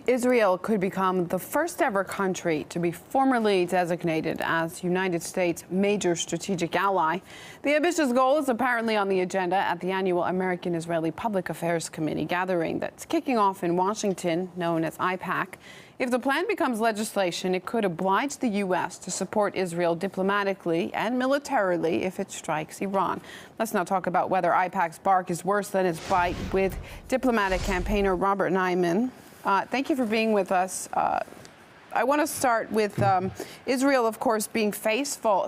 Israel could become the first ever country to be formally designated as United States' major strategic ally. The ambitious goal is apparently on the agenda at the annual American-Israeli Public Affairs Committee gathering that's kicking off in Washington, known as AIPAC. If the plan becomes legislation, it could oblige the U.S. to support Israel diplomatically and militarily if it strikes Iran. Let's now talk about whether AIPAC's bark is worse than its bite with diplomatic campaigner Robert Nyman. Thank you for being with us. I want to start with Israel, of course, being a faithful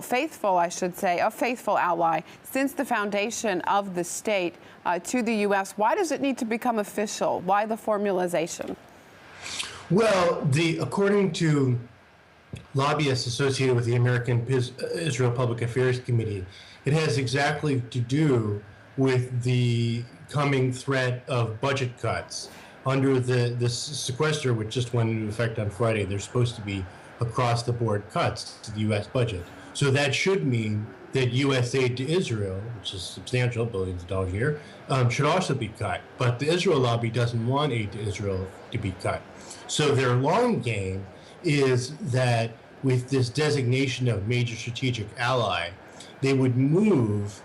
ally since the foundation of the state to the U.S. Why does it need to become official? Why the formalization? Well, according to lobbyists associated with the American-Israel Public Affairs Committee, it has exactly to do with the coming threat of budget cuts. Under the sequester, which just went into effect on Friday, there's supposed to be across-the-board cuts to the U.S. budget. So that should mean that U.S. aid to Israel, which is substantial, billions of dollars a year, should also be cut. But the Israel lobby doesn't want aid to Israel to be cut. So their long game is that with this designation of major strategic ally, they would move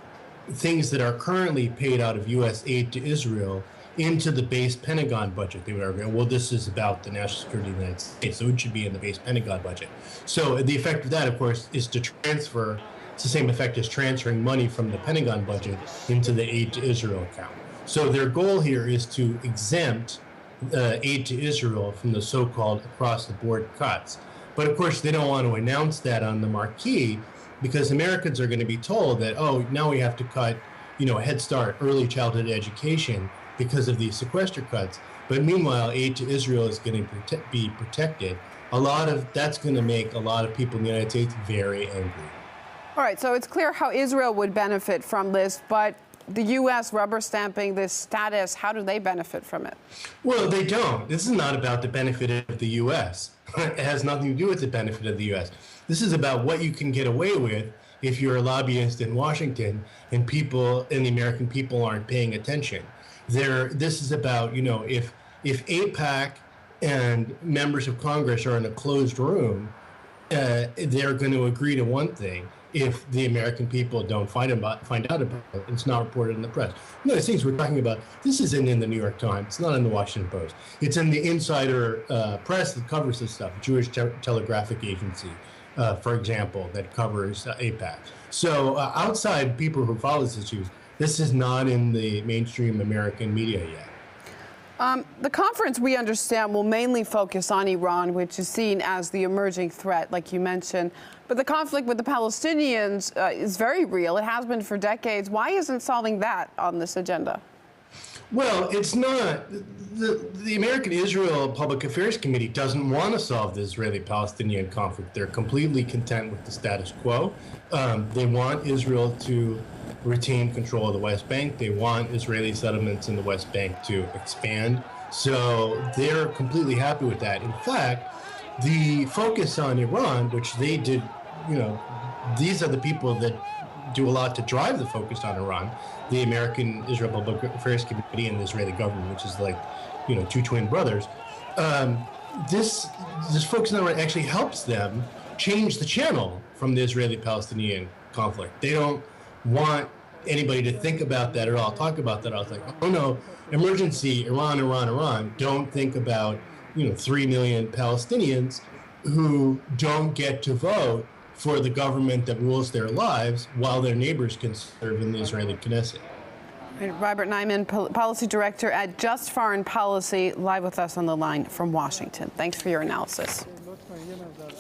things that are currently paid out of U.S. aid to Israel into the base Pentagon budget. They would argue, well, this is about the national security of the United States, so it should be in the base Pentagon budget. So the effect of that, of course, is to transfer, it's the same effect as transferring money from the Pentagon budget into the aid to Israel account. So their goal here is to exempt aid to Israel from the so-called across-the-board cuts. But of course, they don't want to announce that on the marquee because Americans are going to be told that, oh, now we have to cut, Head Start, early childhood education, because of these sequester cuts. But meanwhile, aid to Israel is going to be protected. That's going to make a lot of people in the United States very angry. All right, so it's clear how Israel would benefit from this, but the U.S. rubber stamping this status, how do they benefit from it? Well, they don't. This is not about the benefit of the U.S. It has nothing to do with the benefit of the U.S. This is about what you can get away with if you're a lobbyist in Washington and the American people aren't paying attention. This is about, if AIPAC and members of Congress are in a closed room, they're going to agree to one thing. If the American people don't find out about it, it's not reported in the press. These things we're talking about, this isn't in the New York Times. It's not in the Washington Post. It's in the insider press that covers this stuff, Jewish Telegraphic Agency, for example, that covers AIPAC. So outside people who follow these issues, this is not in the mainstream American media yet. The conference, we understand, will mainly focus on Iran, which is seen as the emerging threat, like you mentioned. But the conflict with the Palestinians is very real. It has been for decades. Why isn't solving that on this agenda? Well, it's not. The American-Israel Public Affairs Committee doesn't want to solve the Israeli-Palestinian conflict. They're completely content with the status quo. They want Israel to retain control of the West Bank. They want Israeli settlements in the West Bank to expand. So they're completely happy with that. In fact, the focus on Iran, which they did, these are the people that do a lot to drive the focus on Iran, the American-Israel Public Affairs Committee and the Israeli government, which is like, two twin brothers. This focus on Iran actually helps them change the channel from the Israeli-Palestinian conflict. They don't want anybody to think about that at all, talk about that. I was like, oh no, emergency, Iran, Iran, Iran. Don't think about, 3 million Palestinians who don't get to vote for the government that rules their lives while their neighbors can serve in the Israeli Knesset. Robert Nyman, Policy Director at Just Foreign Policy, live with us on the line from Washington. Thanks for your analysis.